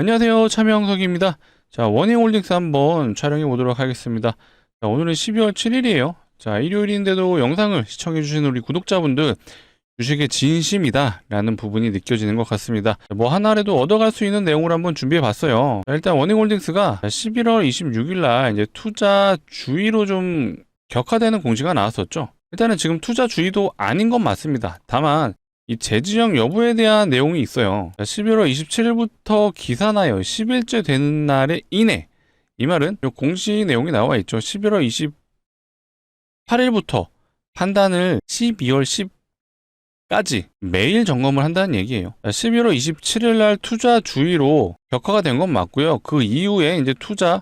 안녕하세요. 차명석입니다. 자, 원행홀딩스 한번 촬영해 보도록 하겠습니다. 자, 오늘은 12월 7일이에요. 자, 일요일인데도 영상을 시청해 주신 우리 구독자분들 주식의 진심이다 라는 부분이 느껴지는 것 같습니다. 뭐 하나라도 얻어갈 수 있는 내용을 한번 준비해 봤어요. 자, 일단 원행홀딩스가 11월 26일 날 이제 투자 주의로 좀 격화되는 공시가 나왔었죠. 일단은 지금 투자 주의도 아닌 건 맞습니다. 다만 이 재지정 여부에 대한 내용이 있어요. 11월 27일부터 기사나요. 10일째 되는 날에 이내. 이 말은 요 공시 내용이 나와 있죠. 11월 28일부터 판단을 12월 10까지 매일 점검을 한다는 얘기예요. 11월 27일 날 투자 주의로 격화가 된 건 맞고요. 그 이후에 이제 투자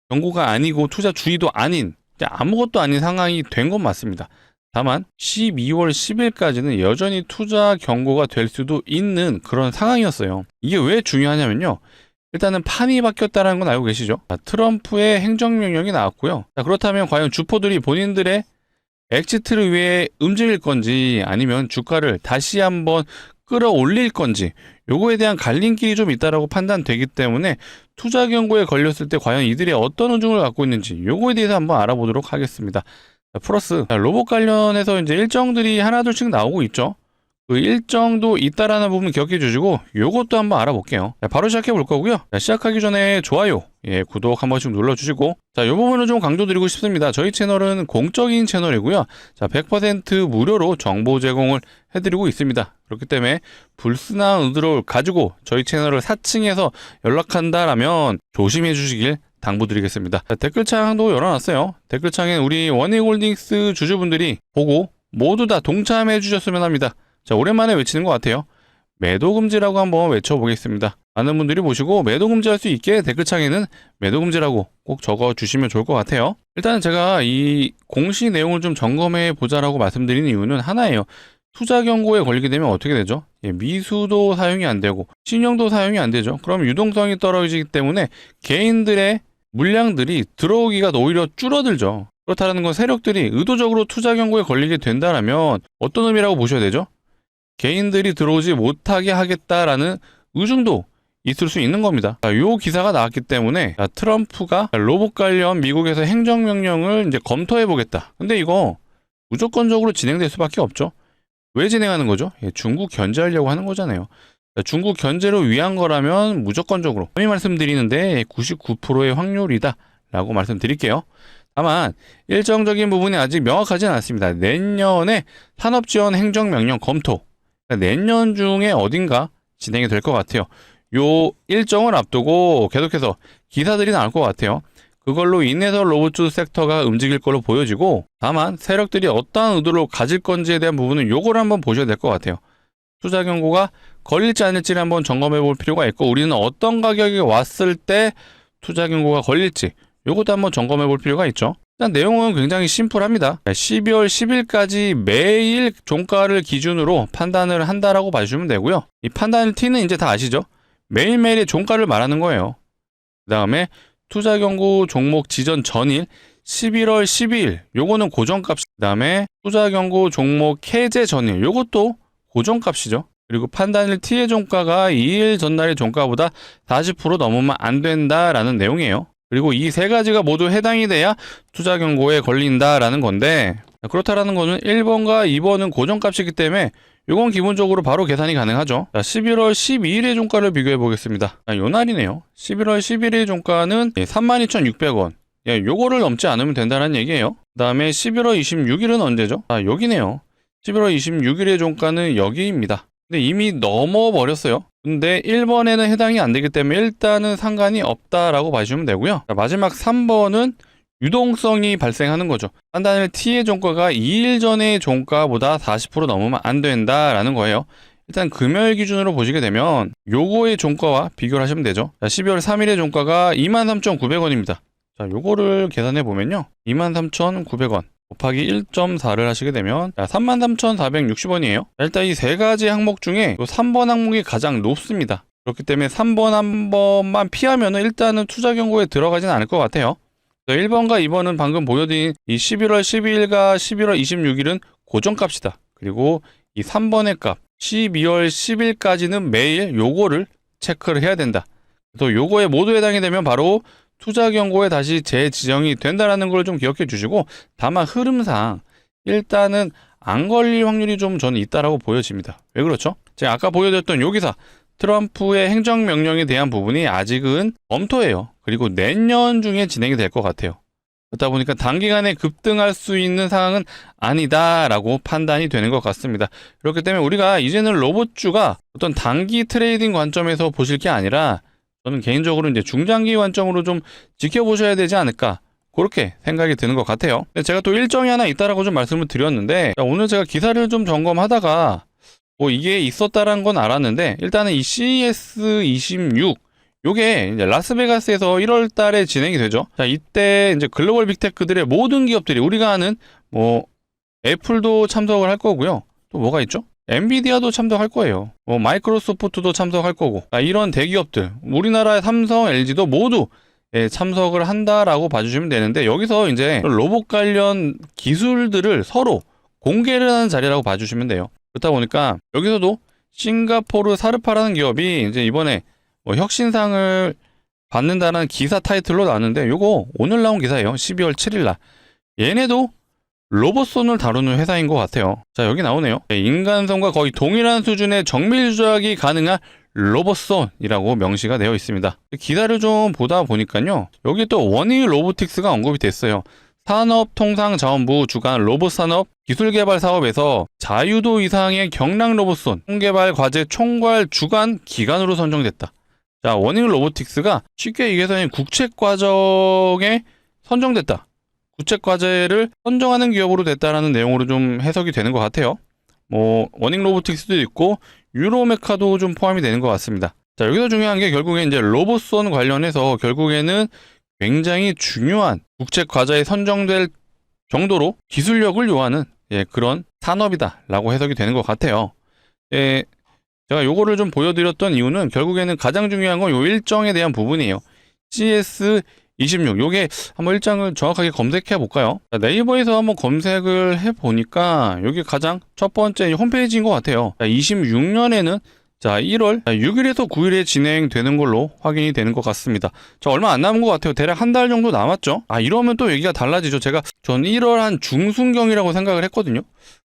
경고가 아니고 투자 주의도 아닌 아무것도 아닌 상황이 된 건 맞습니다. 다만 12월 10일까지는 여전히 투자 경고가 될 수도 있는 그런 상황이었어요. 이게 왜 중요하냐면요. 일단은 판이 바뀌었다는 건 알고 계시죠? 트럼프의 행정명령이 나왔고요. 그렇다면 과연 주포들이 본인들의 엑시트를 위해 움직일 건지 아니면 주가를 다시 한번 끌어올릴 건지 요거에 대한 갈림길이 좀 있다라고 판단되기 때문에 투자 경고에 걸렸을 때 과연 이들이 어떤 의중을 갖고 있는지 요거에 대해서 한번 알아보도록 하겠습니다. 플러스 로봇 관련해서 이제 일정들이 하나둘씩 나오고 있죠. 그 일정도 있다라는 부분 기억해 주시고 요것도 한번 알아볼게요. 바로 시작해 볼 거고요. 시작하기 전에 좋아요, 구독 한 번씩 눌러주시고 자, 요 부분을 좀 강조드리고 싶습니다. 저희 채널은 공적인 채널이고요. 자, 100% 무료로 정보 제공을 해드리고 있습니다. 그렇기 때문에 불순한 의도를 가지고 저희 채널을 사칭해서 연락한다라면 조심해 주시길 당부드리겠습니다. 자, 댓글창도 열어놨어요. 댓글창에 우리 원행홀딩스 주주분들이 보고 모두 다 동참해 주셨으면 합니다. 자, 오랜만에 외치는 것 같아요. 매도금지라고 한번 외쳐보겠습니다. 많은 분들이 보시고 매도금지 할 수 있게 댓글창에는 매도금지라고 꼭 적어주시면 좋을 것 같아요. 일단은 제가 이 공시 내용을 좀 점검해 보자라고 말씀드리는 이유는 하나예요. 투자 경고에 걸리게 되면 어떻게 되죠? 미수도 사용이 안 되고 신용도 사용이 안 되죠. 그럼 유동성이 떨어지기 때문에 개인들의 물량들이 들어오기가 오히려 줄어들죠. 그렇다는 건 세력들이 의도적으로 투자 경고에 걸리게 된다면 어떤 의미라고 보셔야 되죠? 개인들이 들어오지 못하게 하겠다라는 의중도 있을 수 있는 겁니다. 이 기사가 나왔기 때문에 트럼프가 로봇 관련 미국에서 행정명령을 이제 검토해 보겠다. 근데 이거 무조건적으로 진행될 수밖에 없죠. 왜 진행하는 거죠? 중국 견제하려고 하는 거잖아요. 중국 견제를 위한 거라면 무조건적으로 처음에 말씀드리는데 99%의 확률이다 라고 말씀드릴게요. 다만 일정적인 부분이 아직 명확하지는 않습니다. 내년에 산업지원 행정명령 검토, 내년 중에 어딘가 진행이 될 것 같아요. 요 일정을 앞두고 계속해서 기사들이 나올 것 같아요. 그걸로 인해서 로봇주 섹터가 움직일 걸로 보여지고, 다만 세력들이 어떠한 의도를 가질 건지에 대한 부분은 요걸 한번 보셔야 될 것 같아요. 투자 경고가 걸릴지 않을지를 한번 점검해 볼 필요가 있고, 우리는 어떤 가격이 왔을 때 투자 경고가 걸릴지 요것도 한번 점검해 볼 필요가 있죠. 일단 내용은 굉장히 심플합니다. 12월 10일까지 매일 종가를 기준으로 판단을 한다라고 봐주시면 되고요. 이 판단 T는 이제 다 아시죠? 매일매일의 종가를 말하는 거예요. 그 다음에 투자 경고 종목 지전 전일 11월 12일 요거는 고정값. 그 다음에 투자 경고 종목 해제 전일 요것도 고정값이죠. 그리고 판단일 T의 종가가 2일 전날의 종가보다 40% 넘으면 안 된다라는 내용이에요. 그리고 이 세 가지가 모두 해당이 돼야 투자 경고에 걸린다라는 건데, 그렇다라는 거는 1번과 2번은 고정값이기 때문에 이건 기본적으로 바로 계산이 가능하죠. 자, 11월 12일의 종가를 비교해 보겠습니다. 요 날이네요. 11월 11일 종가는 32,600원. 요거를 넘지 않으면 된다는 얘기예요. 그 다음에 11월 26일은 언제죠? 여기네요. 11월 26일의 종가는 여기입니다. 근데 이미 넘어버렸어요. 근데 1번에는 해당이 안 되기 때문에 일단은 상관이 없다라고 봐주시면 되고요. 자, 마지막 3번은 유동성이 발생하는 거죠. 판단일 T의 종가가 2일 전의 종가보다 40% 넘으면 안 된다라는 거예요. 일단 금요일 기준으로 보시게 되면 요거의 종가와 비교를 하시면 되죠. 자, 12월 3일의 종가가 23,900원입니다. 자, 요거를 계산해 보면요. 23,900원. 곱하기 1.4를 하시게 되면 33,460원이에요. 일단 이 세 가지 항목 중에 3번 항목이 가장 높습니다. 그렇기 때문에 3번 한 번만 피하면 일단은 투자 경고에 들어가진 않을 것 같아요. 1번과 2번은 방금 보여드린 이 11월 12일과 11월 26일은 고정값이다. 그리고 이 3번의 값 12월 10일까지는 매일 요거를 체크를 해야 된다. 그래서 요거에 모두 해당이 되면 바로 투자 경고에 다시 재지정이 된다라는 걸 좀 기억해 주시고, 다만 흐름상 일단은 안 걸릴 확률이 좀 저는 있다라고 보여집니다. 왜 그렇죠? 제가 아까 보여드렸던 요 기사, 트럼프의 행정명령에 대한 부분이 아직은 검토예요. 그리고 내년 중에 진행이 될 것 같아요. 그렇다 보니까 단기간에 급등할 수 있는 상황은 아니다라고 판단이 되는 것 같습니다. 그렇기 때문에 우리가 이제는 로봇주가 어떤 단기 트레이딩 관점에서 보실 게 아니라, 저는 개인적으로 이제 중장기 관점으로 좀 지켜보셔야 되지 않을까, 그렇게 생각이 드는 것 같아요. 제가 또 일정이 하나 있다라고 좀 말씀을 드렸는데, 오늘 제가 기사를 좀 점검하다가 뭐 이게 있었다라는 건 알았는데, 일단은 이 CES26 요게 이제 라스베가스에서 1월 달에 진행이 되죠. 자, 이때 이제 글로벌 빅테크들의 모든 기업들이, 우리가 아는 뭐 애플도 참석을 할 거고요. 또 뭐가 있죠? 엔비디아도 참석할 거예요. 뭐 마이크로소프트도 참석할 거고. 자, 이런 대기업들, 우리나라의 삼성, LG도 모두 참석을 한다라고 봐주시면 되는데, 여기서 이제 로봇 관련 기술들을 서로 공개를 하는 자리라고 봐주시면 돼요. 그렇다 보니까 여기서도 싱가포르 사르파라는 기업이 이제 이번에 뭐 혁신상을 받는다는 기사 타이틀로 나왔는데, 요거 오늘 나온 기사예요. 12월 7일날. 얘네도 로봇손을 다루는 회사인 것 같아요. 자, 여기 나오네요. 인간손과 거의 동일한 수준의 정밀 조작이 가능한 로봇손이라고 명시가 되어 있습니다. 기사를 좀 보다 보니까요, 여기 또 원희 로보틱스가 언급이 됐어요. 산업통상자원부 주관 로봇산업 기술개발 사업에서 자유도 이상의 경량 로봇손 총개발 과제 총괄 주관 기관으로 선정됐다. 자, 원익 로보틱스가 쉽게 얘기해서 국책과정에 선정됐다. 국책과제를 선정하는 기업으로 됐다라는 내용으로 좀 해석이 되는 것 같아요. 뭐 원익 로보틱스도 있고 유로메카도 좀 포함이 되는 것 같습니다. 자, 여기서 중요한 게 결국에 이제 로봇손 관련해서 결국에는 굉장히 중요한 국책과제에 선정될 정도로 기술력을 요하는 그런 산업이다라고 해석이 되는 것 같아요. 제가 요거를 좀 보여드렸던 이유는 결국에는 가장 중요한 건 요 일정에 대한 부분이에요. CS26. 요게 한번 일정을 정확하게 검색해 볼까요? 네이버에서 한번 검색을 해 보니까 여기 가장 첫 번째 홈페이지인 것 같아요. 26년에는 자, 1월 6일에서 9일에 진행되는 걸로 확인이 되는 것 같습니다. 자, 얼마 안 남은 것 같아요. 대략 한 달 정도 남았죠? 이러면 또 얘기가 달라지죠. 전 1월 한 중순경이라고 생각을 했거든요.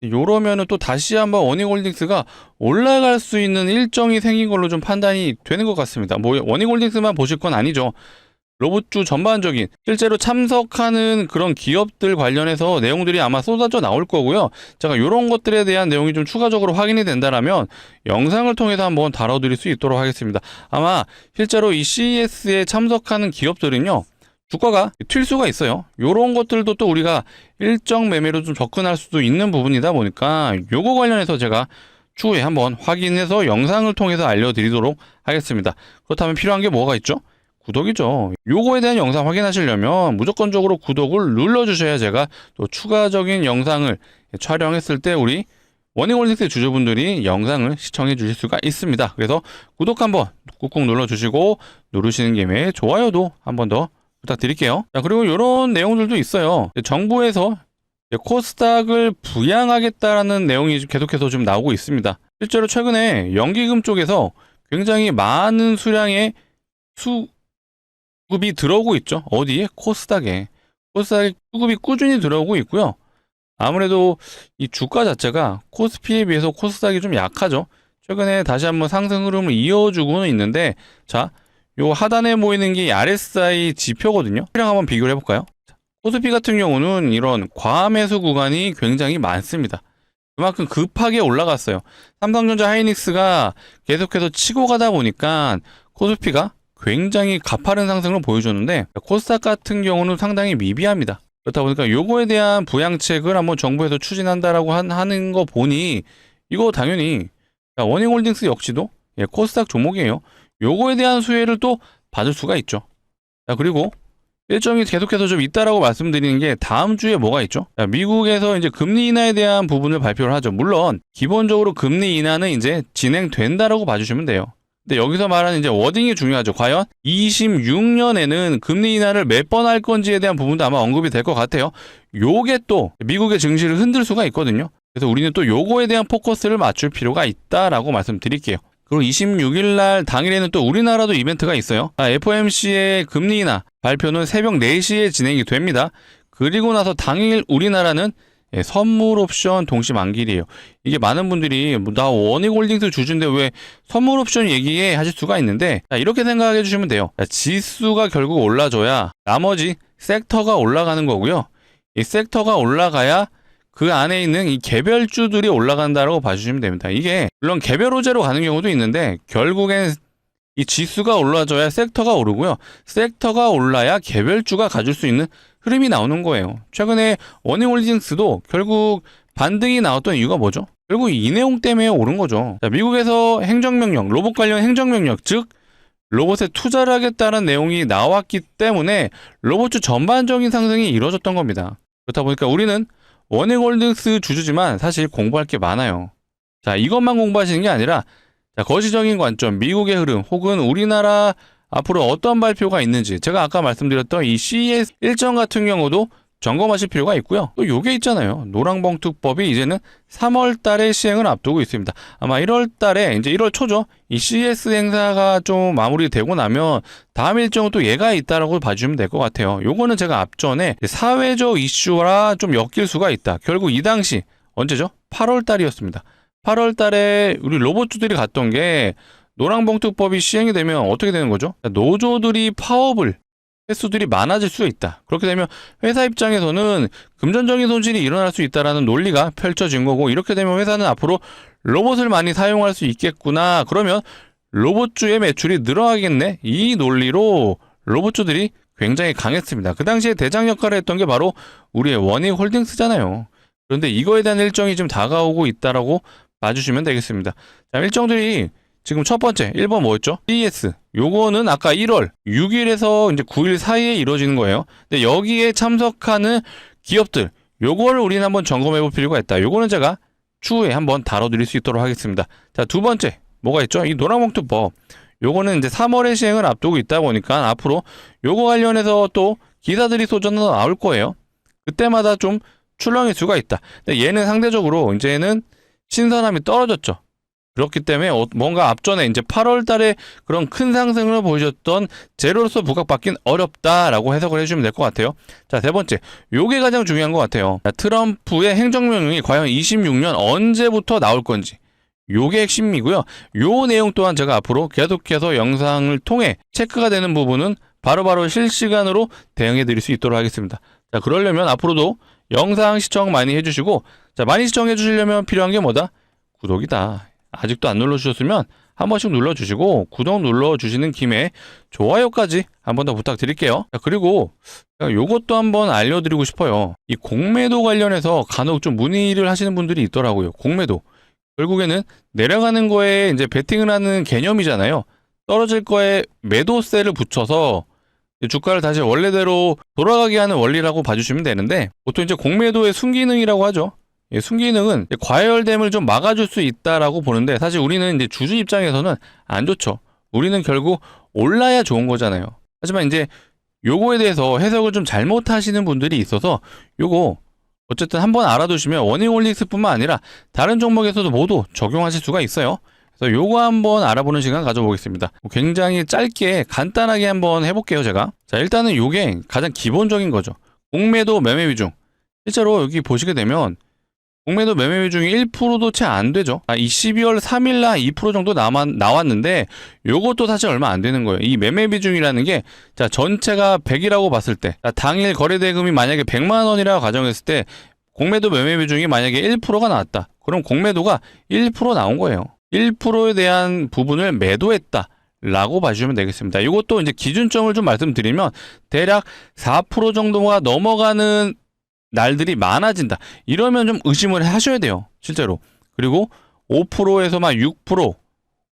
요러면은 또 다시 한번 원익홀딩스가 올라갈 수 있는 일정이 생긴 걸로 좀 판단이 되는 것 같습니다. 뭐 원익홀딩스만 보실 건 아니죠. 로봇주 전반적인 실제로 참석하는 그런 기업들 관련해서 내용들이 아마 쏟아져 나올 거고요. 제가 이런 것들에 대한 내용이 좀 추가적으로 확인이 된다라면 영상을 통해서 한번 다뤄드릴 수 있도록 하겠습니다. 아마 실제로 이 CES에 참석하는 기업들은요, 주가가 튈 수가 있어요. 이런 것들도 또 우리가 일정 매매로 좀 접근할 수도 있는 부분이다 보니까 요거 관련해서 제가 추후에 한번 확인해서 영상을 통해서 알려드리도록 하겠습니다. 그렇다면 필요한 게 뭐가 있죠? 구독이죠. 요거에 대한 영상 확인하시려면 무조건적으로 구독을 눌러주셔야 제가 또 추가적인 영상을 촬영했을 때 우리 원익홀딩스 주주분들이 영상을 시청해 주실 수가 있습니다. 그래서 구독 한번 꾹꾹 눌러주시고 누르시는 김에 좋아요도 한번 더 부탁드릴게요. 자, 그리고 이런 내용들도 있어요. 정부에서 코스닥을 부양하겠다라는 내용이 계속해서 좀 나오고 있습니다. 실제로 최근에 연기금 쪽에서 굉장히 많은 수량의 수급이 들어오고 있죠. 어디에? 코스닥에. 코스닥에 수급이 꾸준히 들어오고 있고요. 아무래도 이 주가 자체가 코스피에 비해서 코스닥이 좀 약하죠. 최근에 다시 한번 상승 흐름을 이어주고는 있는데, 자, 요 하단에 보이는 게 RSI 지표거든요. 이랑 한번 비교를 해볼까요? 코스피 같은 경우는 이런 과매수 구간이 굉장히 많습니다. 그만큼 급하게 올라갔어요. 삼성전자 하이닉스가 계속해서 치고 가다 보니까 코스피가 굉장히 가파른 상승을 보여줬는데, 코스닥 같은 경우는 상당히 미비합니다. 그렇다 보니까 요거에 대한 부양책을 한번 정부에서 추진한다라고 하는 거 보니 이거 당연히 원익홀딩스 역시도 코스닥 종목이에요. 요거에 대한 수혜를 또 받을 수가 있죠. 자, 그리고 일정이 계속해서 좀 있다라고 말씀드리는 게 다음 주에 뭐가 있죠? 자, 미국에서 이제 금리 인하에 대한 부분을 발표를 하죠. 물론 기본적으로 금리 인하는 이제 진행된다라고 봐주시면 돼요. 근데 여기서 말하는 이제 워딩이 중요하죠. 과연 26년에는 금리 인하를 몇 번 할 건지에 대한 부분도 아마 언급이 될 것 같아요. 요게 또 미국의 증시를 흔들 수가 있거든요. 그래서 우리는 또 요거에 대한 포커스를 맞출 필요가 있다라고 말씀드릴게요. 그 그리고 26일 날 당일에는 또 우리나라도 이벤트가 있어요. FOMC의 금리 인하 발표는 새벽 4시에 진행이 됩니다. 그리고 나서 당일 우리나라는 선물 옵션 동시 만기일이에요. 이게 많은 분들이 나 원익홀딩스 주주인데 왜 선물 옵션 얘기해 하실 수가 있는데, 이렇게 생각해 주시면 돼요. 지수가 결국 올라줘야 나머지 섹터가 올라가는 거고요. 이 섹터가 올라가야 그 안에 있는 이 개별주들이 올라간다라고 봐주시면 됩니다. 이게 물론 개별 호재로 가는 경우도 있는데 결국엔 이 지수가 올라줘야 섹터가 오르고요. 섹터가 올라야 개별주가 가질 수 있는 흐름이 나오는 거예요. 최근에 원익홀딩스도 결국 반등이 나왔던 이유가 뭐죠? 결국 이 내용 때문에 오른 거죠. 자, 미국에서 행정명령, 로봇 관련 행정명령, 즉 로봇에 투자를 하겠다는 내용이 나왔기 때문에 로봇주 전반적인 상승이 이루어졌던 겁니다. 그렇다 보니까 우리는 원익홀딩스 주주지만 사실 공부할 게 많아요. 자, 이것만 공부하시는 게 아니라 거시적인 관점, 미국의 흐름, 혹은 우리나라 앞으로 어떤 발표가 있는지, 제가 아까 말씀드렸던 이 CES 일정 같은 경우도 점검하실 필요가 있고요. 또 요게 있잖아요. 노랑봉투법이 이제는 3월 달에 시행을 앞두고 있습니다. 아마 1월 달에, 이제 1월 초죠. 이 CES 행사가 좀 마무리되고 나면 다음 일정은 또 얘가 있다라고 봐주시면 될 것 같아요. 요거는 제가 앞전에 사회적 이슈라 좀 엮일 수가 있다. 결국 이 당시 언제죠? 8월 달이었습니다. 8월 달에 우리 로봇주들이 갔던 게 노랑봉투법이 시행이 되면 어떻게 되는 거죠? 노조들이 파업을 횟수들이 많아질 수 있다. 그렇게 되면 회사 입장에서는 금전적인 손실이 일어날 수 있다라는 논리가 펼쳐진 거고, 이렇게 되면 회사는 앞으로 로봇을 많이 사용할 수 있겠구나. 그러면 로봇주의 매출이 늘어나겠네. 이 논리로 로봇주들이 굉장히 강했습니다. 그 당시에 대장 역할을 했던 게 바로 우리의 원익홀딩스잖아요. 그런데 이거에 대한 일정이 좀 다가오고 있다라고 봐주시면 되겠습니다. 자, 일정들이 지금 첫 번째 1번 뭐였죠? CES. 요거는 아까 1월 6일에서 이제 9일 사이에 이루어지는 거예요. 근데 여기에 참석하는 기업들, 요거를 우리는 한번 점검해 볼 필요가 있다. 요거는 제가 추후에 한번 다뤄드릴 수 있도록 하겠습니다. 자, 두 번째 뭐가 있죠? 이 노랑봉투법. 요거는 이제 3월에 시행을 앞두고 있다 보니까 앞으로 요거 관련해서 또 기사들이 쏟아져 나올 거예요. 그때마다 좀 출렁일 수가 있다. 근데 얘는 상대적으로 이제는 신선함이 떨어졌죠. 그렇기 때문에 뭔가 앞전에 이제 8월 달에 그런 큰 상승을 보여줬던 재료로서 부각받긴 어렵다라고 해석을 해주시면 될 것 같아요. 자, 세 번째. 요게 가장 중요한 것 같아요. 자, 트럼프의 행정명령이 과연 26년 언제부터 나올 건지. 요게 핵심이고요. 요 내용 또한 제가 앞으로 계속해서 영상을 통해 체크가 되는 부분은 바로바로 실시간으로 대응해 드릴 수 있도록 하겠습니다. 자, 그러려면 앞으로도 영상 시청 많이 해주시고, 자, 많이 시청해 주시려면 필요한 게 뭐다? 구독이다. 아직도 안 눌러주셨으면 한 번씩 눌러주시고, 구독 눌러주시는 김에 좋아요까지 한 번 더 부탁드릴게요. 자, 그리고 요것도 한번 알려드리고 싶어요. 이 공매도 관련해서 간혹 좀 문의를 하시는 분들이 있더라고요. 공매도. 결국에는 내려가는 거에 이제 베팅을 하는 개념이잖아요. 떨어질 거에 매도세를 붙여서 주가를 다시 원래대로 돌아가게 하는 원리라고 봐주시면 되는데, 보통 이제 공매도의 순기능이라고 하죠. 순기능은 과열됨을 좀 막아줄 수 있다라고 보는데, 사실 우리는 이제 주주 입장에서는 안 좋죠. 우리는 결국 올라야 좋은 거잖아요. 하지만 이제 요거에 대해서 해석을 좀 잘못하시는 분들이 있어서 요거 어쨌든 한번 알아두시면 원익홀딩스뿐만 아니라 다른 종목에서도 모두 적용하실 수가 있어요. 그래서 요거 한번 알아보는 시간 가져보겠습니다. 굉장히 짧게 간단하게 한번 해볼게요, 제가. 자, 일단은 요게 가장 기본적인 거죠. 공매도 매매 비중. 실제로 여기 보시게 되면 공매도 매매 비중이 1%도 채 안 되죠. 이 12월 3일날 2% 정도 나왔는데 요것도 사실 얼마 안 되는 거예요. 이 매매 비중이라는 게, 자, 전체가 100이라고 봤을 때, 당일 거래 대금이 만약에 100만 원이라고 가정했을 때 공매도 매매 비중이 만약에 1%가 나왔다. 그럼 공매도가 1% 나온 거예요. 1%에 대한 부분을 매도했다 라고 봐주시면 되겠습니다. 이것도 이제 기준점을 좀 말씀드리면 대략 4% 정도가 넘어가는 날들이 많아진다. 이러면 좀 의심을 하셔야 돼요. 실제로. 그리고 5%에서 막 6%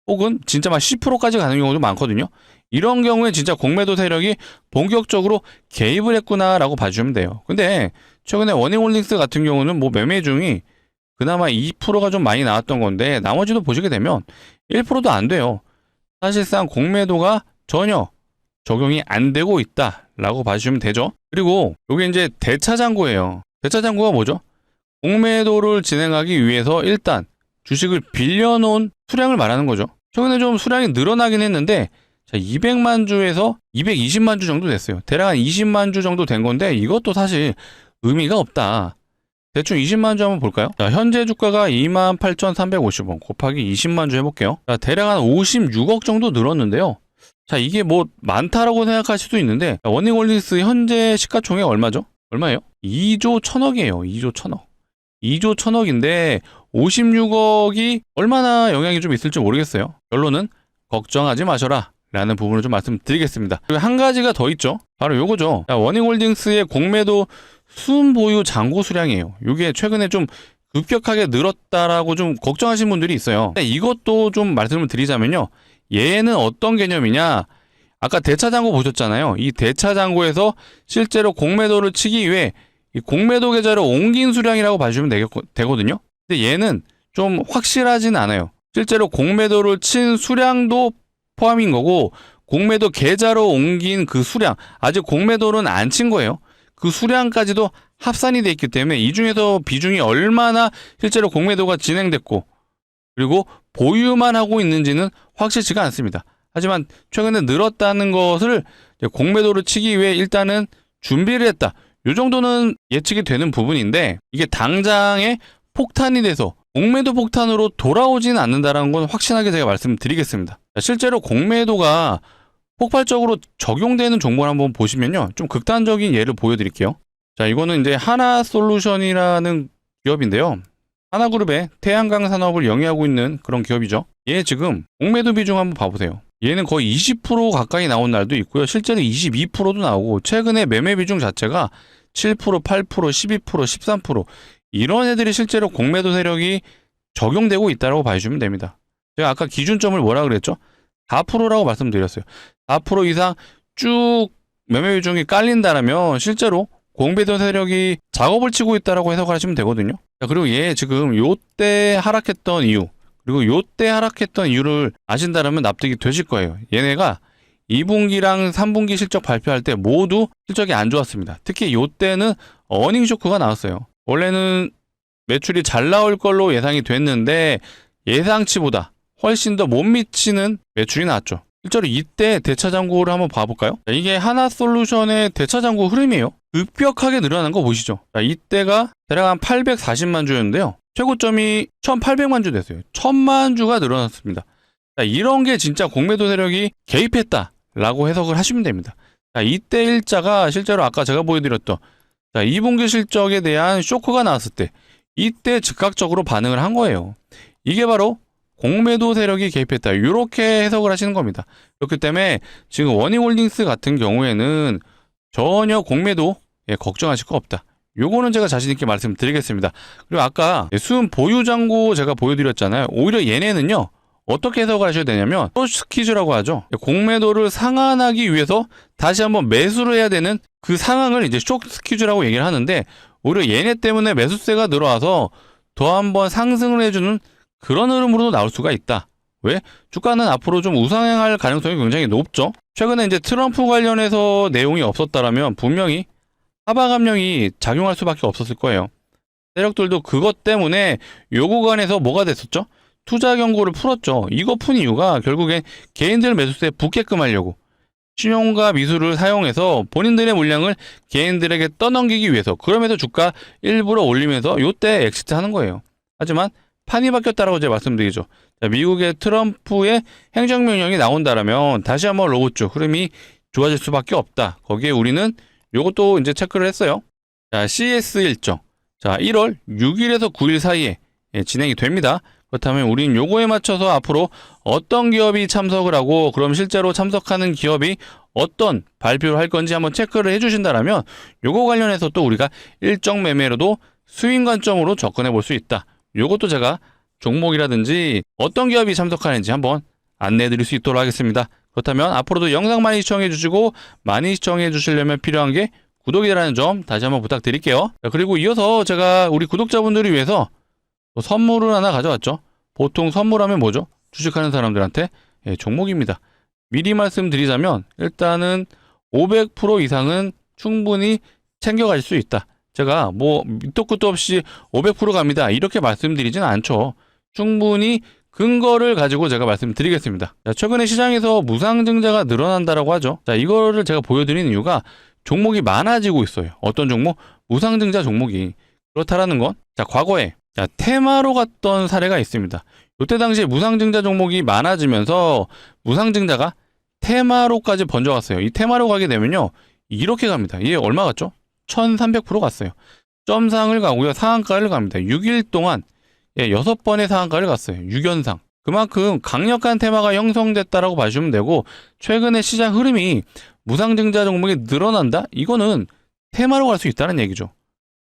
혹은 진짜 막 10%까지 가는 경우도 많거든요. 이런 경우에 진짜 공매도 세력이 본격적으로 개입을 했구나라고 봐주시면 돼요. 근데 최근에 원익홀딩스 같은 경우는 뭐 매매 중이 그나마 2%가 좀 많이 나왔던 건데, 나머지도 보시게 되면 1%도 안 돼요. 사실상 공매도가 전혀 적용이 안 되고 있다라고 봐주시면 되죠. 그리고 이게 이제 대차장고예요. 대차장고가 뭐죠? 공매도를 진행하기 위해서 일단 주식을 빌려놓은 수량을 말하는 거죠. 최근에 좀 수량이 늘어나긴 했는데 자, 200만 주에서 220만 주 정도 됐어요. 대략 한 20만 주 정도 된 건데 이것도 사실 의미가 없다. 대충 20만 주 한번 볼까요? 자, 현재 주가가 28,350원 곱하기 20만 주 해볼게요. 자, 대략 한 56억 정도 늘었는데요. 자, 이게 뭐 많다라고 생각할 수도 있는데 워닝홀딩스 현재 시가총액 얼마죠? 얼마예요? 2조 1000억이에요. 2조 1000억. 2조 1000억인데 56억이 얼마나 영향이 좀 있을지 모르겠어요. 결론은 걱정하지 마셔라 라는 부분을 좀 말씀드리겠습니다. 그리고 한 가지가 더 있죠. 바로 요거죠. 워닝홀딩스의 공매도 순보유 잔고 수량이에요. 이게 최근에 좀 급격하게 늘었다라고 좀 걱정하시는 분들이 있어요. 근데 이것도 좀 말씀을 드리자면요. 얘는 어떤 개념이냐? 아까 대차잔고 보셨잖아요. 이 대차잔고에서 실제로 공매도를 치기 위해 이 공매도 계좌를 옮긴 수량이라고 봐주시면 되거든요. 근데 얘는 좀 확실하진 않아요. 실제로 공매도를 친 수량도 포함인 거고 공매도 계좌로 옮긴 그 수량, 아직 공매도는 안 친 거예요. 그 수량까지도 합산이 돼 있기 때문에 이 중에서 비중이 얼마나 실제로 공매도가 진행됐고 그리고 보유만 하고 있는지는 확실치가 않습니다. 하지만 최근에 늘었다는 것을 공매도를 치기 위해 일단은 준비를 했다. 이 정도는 예측이 되는 부분인데 이게 당장에 폭탄이 돼서 공매도 폭탄으로 돌아오지는 않는다는 건 확신하게 제가 말씀드리겠습니다. 실제로 공매도가 폭발적으로 적용되는 종목을 한번 보시면요. 좀 극단적인 예를 보여드릴게요. 자, 이거는 이제 하나솔루션이라는 기업인데요. 하나그룹의 태양광 산업을 영위하고 있는 그런 기업이죠. 얘 지금 공매도 비중 한번 봐보세요. 얘는 거의 20% 가까이 나온 날도 있고요. 실제로 22%도 나오고 최근에 매매 비중 자체가 7%, 8%, 12%, 13% 이런 애들이 실제로 공매도 세력이 적용되고 있다고 봐주시면 됩니다. 제가 아까 기준점을 뭐라 그랬죠? 4%라고 말씀드렸어요. 4% 이상 쭉 매매 비중이 깔린다라면 실제로 공매도 세력이 작업을 치고 있다라고 해석을 하시면 되거든요. 그리고 얘 지금 요때 하락했던 이유 그리고 요때 하락했던 이유를 아신다면 납득이 되실 거예요. 얘네가 2분기랑 3분기 실적 발표할 때 모두 실적이 안 좋았습니다. 특히 요때는 어닝 쇼크가 나왔어요. 원래는 매출이 잘 나올 걸로 예상이 됐는데 예상치보다 훨씬 더 못 미치는 매출이 나왔죠. 실제로 이때 대차잔고를 한번 봐볼까요? 이게 하나솔루션의 대차잔고 흐름이에요. 급격하게 늘어난 거 보시죠. 이때가 대략 한 840만 주였는데요. 최고점이 1800만 주 됐어요. 1000만 주가 늘어났습니다. 이런 게 진짜 공매도 세력이 개입했다라고 해석을 하시면 됩니다. 이때 일자가 실제로 아까 제가 보여드렸던 2분기 실적에 대한 쇼크가 나왔을 때 이때 즉각적으로 반응을 한 거예요. 이게 바로 공매도 세력이 개입했다. 이렇게 해석을 하시는 겁니다. 그렇기 때문에 지금 워닝홀딩스 같은 경우에는 전혀 공매도 걱정하실 거 없다. 요거는 제가 자신있게 말씀드리겠습니다. 그리고 아까 순 보유잔고 제가 보여드렸잖아요. 오히려 얘네는요. 어떻게 해석을 하셔야 되냐면 스퀴즈라고 하죠. 공매도를 상환하기 위해서 다시 한번 매수를 해야 되는 그 상황을 이제 쇼 스퀴즈라고 얘기를 하는데 오히려 얘네 때문에 매수세가 늘어와서 더 한번 상승을 해주는 그런 흐름으로도 나올 수가 있다. 왜? 주가는 앞으로 좀 우상향할 가능성이 굉장히 높죠. 최근에 이제 트럼프 관련해서 내용이 없었다라면 분명히 하방 감령이 작용할 수밖에 없었을 거예요. 세력들도 그것 때문에 요 구간에서 뭐가 됐었죠? 투자 경고를 풀었죠. 이거 푼 이유가 결국엔 개인들 매수세에 붙게끔 하려고 신용과 미수를 사용해서 본인들의 물량을 개인들에게 떠넘기기 위해서 그러면서 주가 일부러 올리면서 요때 엑시트 하는 거예요. 하지만 판이 바뀌었다라고 제가 말씀드리죠. 자, 미국의 트럼프의 행정명령이 나온다라면 다시 한번 로봇주 흐름이 좋아질 수밖에 없다. 거기에 우리는 요것도 이제 체크를 했어요. 자, CS 일정. 자, 1월 6일에서 9일 사이에 진행이 됩니다. 그렇다면 우린 요거에 맞춰서 앞으로 어떤 기업이 참석을 하고 그럼 실제로 참석하는 기업이 어떤 발표를 할 건지 한번 체크를 해주신다라면 요거 관련해서 또 우리가 일정 매매로도 스윙 관점으로 접근해 볼 수 있다. 요것도 제가 종목이라든지 어떤 기업이 참석하는지 한번 안내해 드릴 수 있도록 하겠습니다. 그렇다면 앞으로도 영상 많이 시청해 주시고 많이 시청해 주시려면 필요한 게 구독이라는 점 다시 한번 부탁드릴게요. 그리고 이어서 제가 우리 구독자분들을 위해서 선물을 하나 가져왔죠. 보통 선물하면 뭐죠? 주식하는 사람들한테 종목입니다. 미리 말씀드리자면 일단은 500% 이상은 충분히 챙겨갈 수 있다. 제가 뭐 밑도 끝도 없이 500% 갑니다. 이렇게 말씀드리진 않죠. 충분히 근거를 가지고 제가 말씀드리겠습니다. 자, 최근에 시장에서 무상증자가 늘어난다라고 하죠. 자, 이거를 제가 보여드리는 이유가 종목이 많아지고 있어요. 어떤 종목? 무상증자 종목이. 그렇다라는 건, 자, 과거에, 자, 테마로 갔던 사례가 있습니다. 이때 당시에 무상증자 종목이 많아지면서 무상증자가 테마로까지 번져갔어요. 이 테마로 가게 되면요, 이렇게 갑니다. 이게 얼마 갔죠? 1300% 갔어요. 점상을 가고요, 상한가를 갑니다. 6일 동안 6번의 상한가를 갔어요. 6연상. 그만큼 강력한 테마가 형성됐다라고 봐주시면 되고, 최근에 시장 흐름이 무상증자 종목이 늘어난다? 이거는 테마로 갈 수 있다는 얘기죠.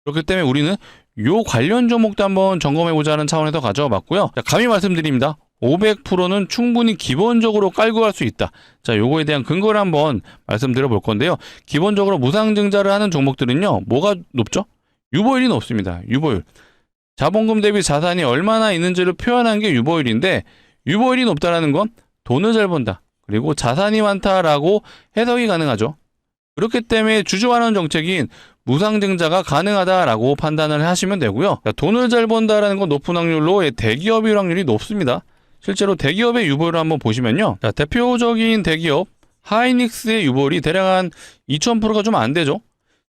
그렇기 때문에 우리는 요 관련 종목도 한번 점검해보자는 차원에서 가져와 봤고요. 자, 감히 말씀드립니다. 500%는 충분히 기본적으로 깔고 갈 수 있다. 자, 요거에 대한 근거를 한번 말씀드려 볼 건데요. 기본적으로 무상증자를 하는 종목들은요, 뭐가 높죠? 유보율이 높습니다. 유보율. 자본금 대비 자산이 얼마나 있는지를 표현한 게 유보율인데, 유보율이 높다라는 건 돈을 잘 번다, 그리고 자산이 많다라고 해석이 가능하죠. 그렇기 때문에 주주환원 정책인 무상증자가 가능하다라고 판단을 하시면 되고요. 돈을 잘 번다라는 건 높은 확률로 대기업의 확률이 높습니다. 실제로 대기업의 유보율을 한번 보시면요. 자, 대표적인 대기업 하이닉스의 유보율이 대략 한 2000%가 좀 안 되죠.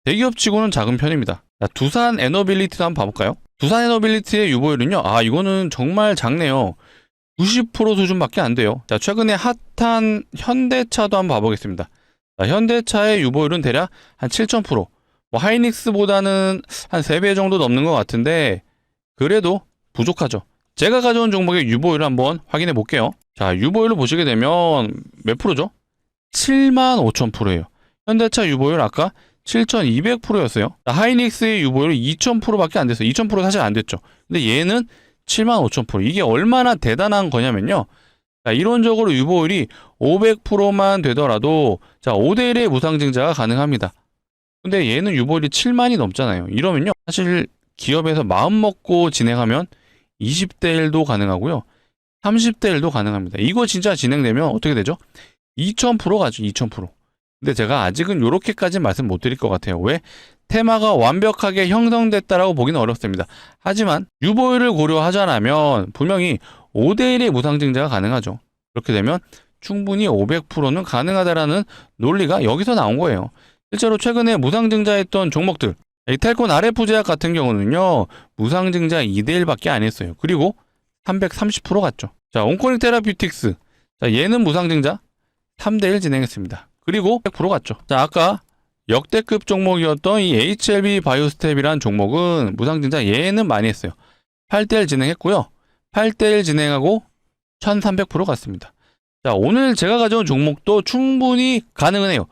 대기업 치고는 작은 편입니다. 자, 두산 에너빌리티도 한번 봐볼까요? 두산 에너빌리티의 유보율은요, 이거는 정말 작네요. 90% 수준밖에 안 돼요. 자, 최근에 핫한 현대차도 한번 봐보겠습니다. 자, 현대차의 유보율은 대략 한 7000%. 뭐 하이닉스보다는 한 3배 정도 넘는 것 같은데, 그래도 부족하죠. 제가 가져온 종목의 유보율을 한번 확인해 볼게요. 자, 유보율을 보시게 되면 몇 프로죠? 75,000%예요. 현대차 유보율 아까 7200%였어요. 하이닉스의 유보율이 2000%밖에 안 됐어요. 2000% 사실 안 됐죠. 근데 얘는 75,000%. 이게 얼마나 대단한 거냐면요. 자, 이론적으로 유보율이 500%만 되더라도, 자, 5대1의 무상증자가 가능합니다. 근데 얘는 유보율이 7만이 넘잖아요. 이러면요, 사실 기업에서 마음 먹고 진행하면 20대 1도 가능하고요, 30대 1도 가능합니다. 이거 진짜 진행되면 어떻게 되죠? 2000% 가죠. 2000%. 근데 제가 아직은 요렇게까지 말씀 못 드릴 것 같아요. 왜? 테마가 완벽하게 형성됐다라고 보기는 어렵습니다. 하지만 유보율을 고려하자면 분명히 5대1의 무상증자가 가능하죠. 그렇게 되면 충분히 500%는 가능하다라는 논리가 여기서 나온 거예요. 실제로 최근에 무상증자했던 종목들, 이탈콘 RF제약 같은 경우는요, 무상증자 2대1밖에 안 했어요. 그리고 330% 갔죠. 자, 온코닉 테라피틱스. 자, 얘는 무상증자 3대1 진행했습니다. 그리고 100% 갔죠. 자, 아까 역대급 종목이었던 이 HLB 바이오스텝이라는 종목은 무상증자 얘는 많이 했어요. 8대1 진행했고요. 8대1 진행하고 1300% 갔습니다. 자, 오늘 제가 가져온 종목도 충분히 가능은 해요.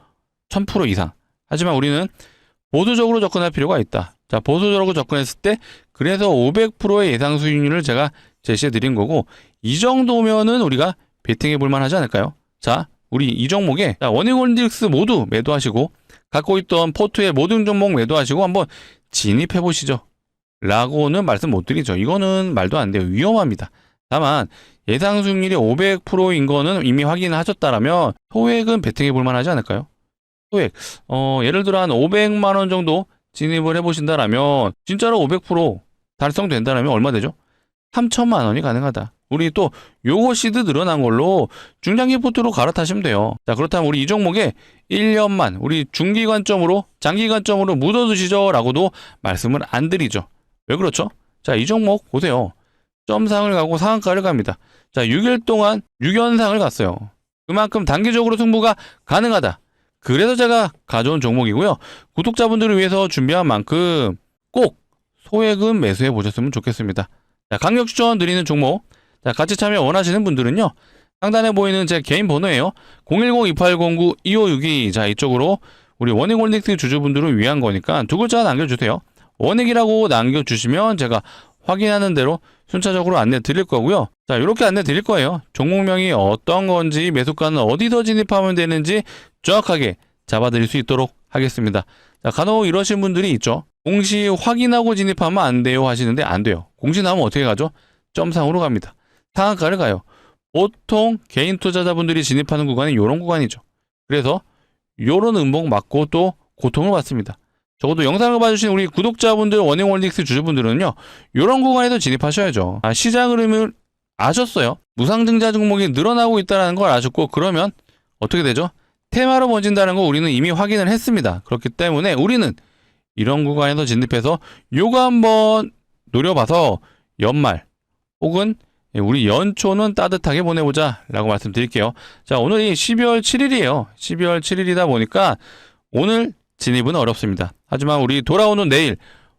1000% 이상. 하지만 우리는 보수적으로 접근할 필요가 있다. 자, 보수적으로 접근했을 때 그래서 500%의 예상 수익률을 제가 제시해 드린 거고, 이 정도면은 우리가 베팅해 볼 만하지 않을까요? 자, 우리 이 종목에 원익홀딩스 모두 매도하시고, 갖고 있던 포트의 모든 종목 매도하시고 한번 진입해 보시죠. 라고는 말씀 못 드리죠. 이거는 말도 안 돼요. 위험합니다. 다만 예상 수익률이 500%인 거는 이미 확인하셨다라면 소액은 베팅해 볼 만하지 않을까요? 소액, 예를 들어 한 500만 원 정도 진입을 해보신다라면 진짜로 500% 달성된다라면 얼마 되죠? 3천만 원이 가능하다. 우리 또 요거 시드 늘어난 걸로 중장기 포트로 갈아타시면 돼요. 자, 그렇다면 우리 이 종목에 1년만 우리 중기 관점으로, 장기 관점으로 묻어두시죠 라고도 말씀을 안 드리죠. 왜 그렇죠? 자, 이 종목 보세요. 점상을 가고 상한가를 갑니다. 자, 6일 동안 6연상을 갔어요. 그만큼 단기적으로 승부가 가능하다. 그래서 제가 가져온 종목이고요. 구독자분들을 위해서 준비한 만큼 꼭 소액은 매수해 보셨으면 좋겠습니다. 자, 강력 추천 드리는 종목. 자, 같이 참여 원하시는 분들은요, 상단에 보이는 제 개인 번호예요. 010-2809-2562. 자, 이쪽으로 우리 원익홀딩스 주주분들을 위한 거니까 두 글자 남겨주세요. 원익이라고 남겨주시면 제가 확인하는 대로 순차적으로 안내 드릴 거고요. 자, 이렇게 안내 드릴 거예요. 종목명이 어떤 건지, 매수가는 어디서 진입하면 되는지 정확하게 잡아드릴 수 있도록 하겠습니다. 자, 간혹 이러신 분들이 있죠. 공시 확인하고 진입하면 안 돼요 하시는데 안 돼요. 공시 나오면 어떻게 가죠? 점상으로 갑니다. 상한가를 가요. 보통 개인 투자자분들이 진입하는 구간이 이런 구간이죠. 그래서 이런 음봉 맞고 또 고통을 받습니다. 적어도 영상을 봐주신 우리 구독자분들, 원익홀딩스 주주분들은요, 이런 구간에도 진입하셔야죠. 시장 흐름을 아셨어요. 무상증자 종목이 늘어나고 있다는 걸 아셨고, 그러면 어떻게 되죠? 테마로 번진다는 거 우리는 이미 확인을 했습니다. 그렇기 때문에 우리는 이런 구간에서 진입해서 요거 한번 노려봐서 연말 혹은 우리 연초는 따뜻하게 보내보자 라고 말씀드릴게요. 자, 오늘이 12월 7일이에요. 12월 7일이다 보니까 오늘 진입은 어렵습니다. 하지만 우리 돌아오는 내일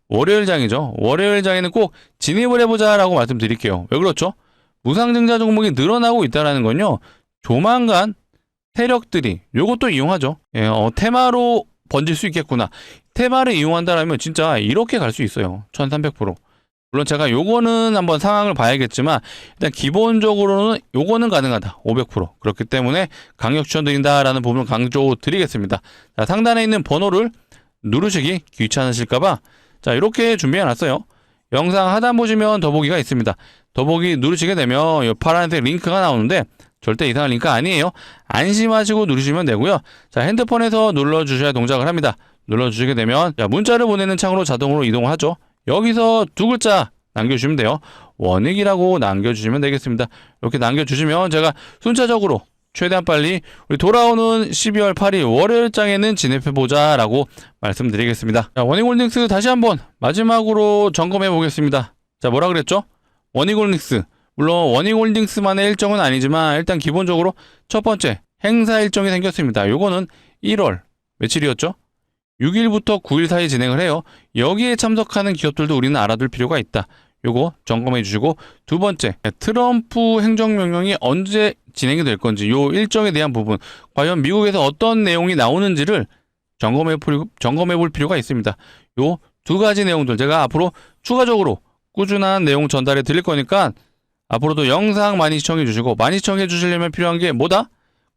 월요일장이죠. 월요일장에는 꼭 진입을 해보자 라고 말씀드릴게요. 왜 그렇죠? 무상증자 종목이 늘어나고 있다는 건요, 조만간 세력들이 요것도 이용하죠. 테마로 번질 수 있겠구나. 테마를 이용한다라면 진짜 이렇게 갈 수 있어요. 1300%. 물론 제가 요거는 한번 상황을 봐야겠지만 일단 기본적으로는 요거는 가능하다. 500%. 그렇기 때문에 강력 추천드린다라는 부분을 강조드리겠습니다. 자, 상단에 있는 번호를 누르시기 귀찮으실까봐 자, 이렇게 준비해놨어요. 영상 하단 보시면 더보기가 있습니다. 더보기 누르시게 되면 이 파란색 링크가 나오는데 절대 이상한 링크 아니에요. 안심하시고 누르시면 되고요. 자, 핸드폰에서 눌러주셔야 동작을 합니다. 눌러주시게 되면 자, 문자를 보내는 창으로 자동으로 이동하죠. 여기서 두 글자 남겨주시면 돼요. 원익이라고 남겨주시면 되겠습니다. 이렇게 남겨주시면 제가 순차적으로 최대한 빨리 우리 돌아오는 12월 8일 월요일장에는 진입해보자 라고 말씀드리겠습니다. 자, 원익홀딩스 다시 한번 마지막으로 점검해 보겠습니다. 자, 뭐라 그랬죠? 원익홀딩스. 물론 원익홀딩스만의 일정은 아니지만 일단 기본적으로 첫 번째 행사 일정이 생겼습니다. 요거는 1월 며칠이었죠? 6일부터 9일 사이 진행을 해요. 여기에 참석하는 기업들도 우리는 알아둘 필요가 있다. 요거 점검해 주시고, 두 번째 트럼프 행정명령이 언제 진행이 될 건지 요 일정에 대한 부분, 과연 미국에서 어떤 내용이 나오는지를 점검해 볼 필요가 있습니다. 요 두 가지 내용들 제가 앞으로 추가적으로 꾸준한 내용 전달해 드릴 거니까 앞으로도 영상 많이 시청해 주시고, 많이 시청해 주시려면 필요한 게 뭐다?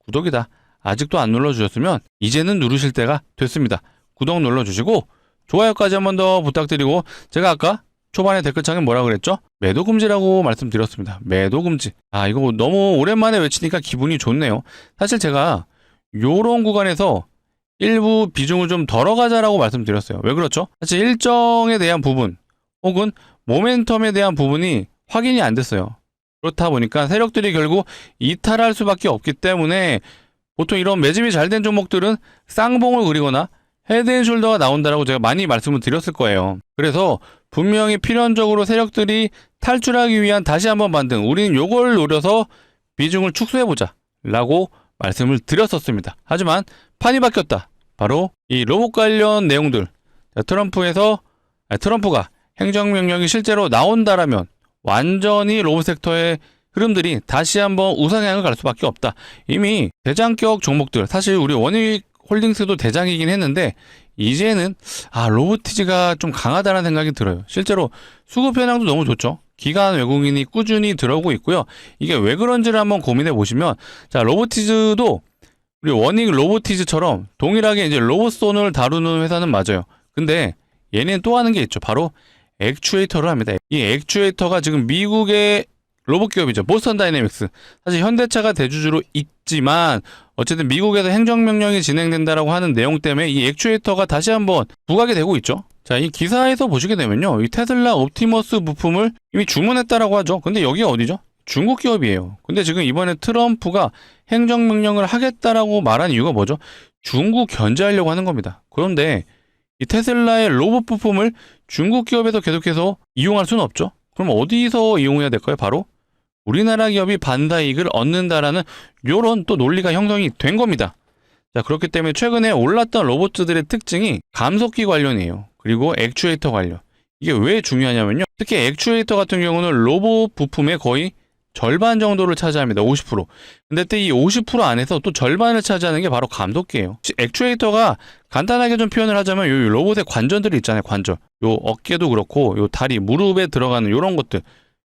구독이다. 아직도 안 눌러주셨으면 이제는 누르실 때가 됐습니다. 구독 눌러주시고 좋아요까지 한 번 더 부탁드리고, 제가 아까 초반에 댓글창에 뭐라 그랬죠? 매도금지라고 말씀드렸습니다. 매도금지. 아, 이거 너무 오랜만에 외치니까 기분이 좋네요. 사실 제가 요런 구간에서 일부 비중을 좀 덜어가자라고 말씀드렸어요. 왜 그렇죠? 사실 일정에 대한 부분 혹은 모멘텀에 대한 부분이 확인이 안 됐어요. 그렇다 보니까 세력들이 결국 이탈할 수밖에 없기 때문에 보통 이런 매집이 잘 된 종목들은 쌍봉을 그리거나 헤드앤숄더가 나온다라고 제가 많이 말씀을 드렸을 거예요. 그래서 분명히 필연적으로 세력들이 탈출하기 위한 다시 한번 반등, 우리는 요걸 노려서 비중을 축소해보자 라고 말씀을 드렸었습니다. 하지만 판이 바뀌었다. 바로 이 로봇 관련 내용들. 트럼프가 행정명령이 실제로 나온다라면 완전히 로봇 섹터의 흐름들이 다시 한번 우상향을 갈 수밖에 없다. 이미 대장격 종목들, 사실 우리 원익홀딩스도 대장이긴 했는데 이제는 로보티지가 좀 강하다는 생각이 들어요. 실제로 수급 현황도 너무 좋죠. 기관 외국인이 꾸준히 들어오고 있고요. 이게 왜 그런지를 한번 고민해 보시면, 자, 로보티즈도 우리 원익 로보티즈처럼 동일하게 이제 로봇손을 다루는 회사는 맞아요. 근데 얘는 또 하는 게 있죠. 바로 액추에이터를 합니다. 이 액추에이터가 지금 미국의 로봇 기업이죠. 보스턴 다이내믹스. 사실 현대차가 대주주로 있지만 어쨌든 미국에서 행정명령이 진행된다라고 하는 내용 때문에 이 액추에이터가 다시 한번 부각이 되고 있죠. 자, 이 기사에서 보시게 되면요, 이 테슬라 옵티머스 부품을 이미 주문했다라고 하죠. 근데 여기가 어디죠? 중국 기업이에요. 근데 지금 이번에 트럼프가 행정명령을 하겠다라고 말한 이유가 뭐죠? 중국 견제하려고 하는 겁니다. 그런데 이 테슬라의 로봇 부품을 중국 기업에서 계속해서 이용할 수는 없죠. 그럼 어디서 이용해야 될까요? 바로 우리나라 기업이 반사이익을 얻는다라는 요런 또 논리가 형성이 된 겁니다. 자, 그렇기 때문에 최근에 올랐던 로봇들의 특징이 감속기 관련이에요. 그리고 액추에이터 관련. 이게 왜 중요하냐면요, 특히 액추에이터 같은 경우는 로봇 부품의 거의 절반 정도를 차지합니다. 50%. 근데 또 이 50% 안에서 또 절반을 차지하는 게 바로 감속기예요. 액추에이터가 간단하게 좀 표현을 하자면 요 로봇의 관절들이 있잖아요. 관절. 요 어깨도 그렇고 요 다리, 무릎에 들어가는 요런 것들,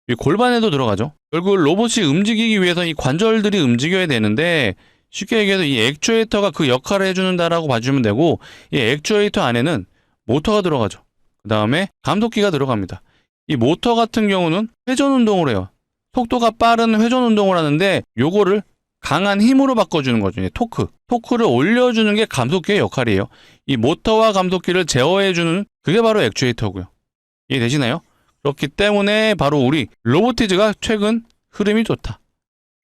이 골반에도 들어가죠. 결국 로봇이 움직이기 위해서 이 관절들이 움직여야 되는데, 쉽게 얘기해서 이 액추에이터가 그 역할을 해주는다라고 봐주면 되고, 이 액추에이터 안에는 모터가 들어가죠. 그 다음에 감속기가 들어갑니다. 이 모터 같은 경우는 회전 운동을 해요. 속도가 빠른 회전 운동을 하는데 요거를 강한 힘으로 바꿔주는 거죠. 토크를 올려주는 게 감속기의 역할이에요. 이 모터와 감속기를 제어해주는 그게 바로 액추에이터고요. 이해되시나요? 그렇기 때문에 바로 우리 로보티즈가 최근 흐름이 좋다.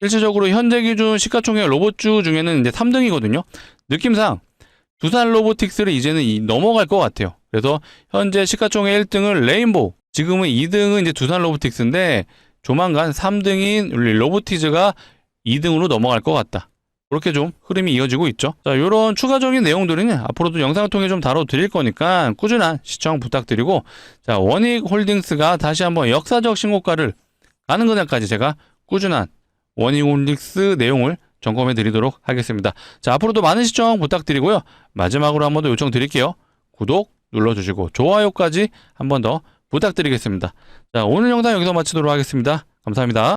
실질적으로 현재 기준 시가총액 로봇주 중에는 이제 3등이거든요. 느낌상 두산 로보틱스를 이제는 넘어갈 것 같아요. 그래서 현재 시가총액 1등은 레인보우, 지금은 2등은 이제 두산 로보틱스인데 조만간 3등인 로보티즈가 2등으로 넘어갈 것 같다. 그렇게 좀 흐름이 이어지고 있죠. 자, 요런 추가적인 내용들은 앞으로도 영상을 통해 좀 다뤄드릴 거니까 꾸준한 시청 부탁드리고, 자, 원익홀딩스가 다시 한번 역사적 신고가를 가는 그날까지 제가 꾸준한 원익홀딩스 내용을 점검해 드리도록 하겠습니다. 자, 앞으로도 많은 시청 부탁드리고요. 마지막으로 한 번 더 요청드릴게요. 구독 눌러주시고 좋아요까지 한 번 더 부탁드리겠습니다. 자, 오늘 영상 여기서 마치도록 하겠습니다. 감사합니다.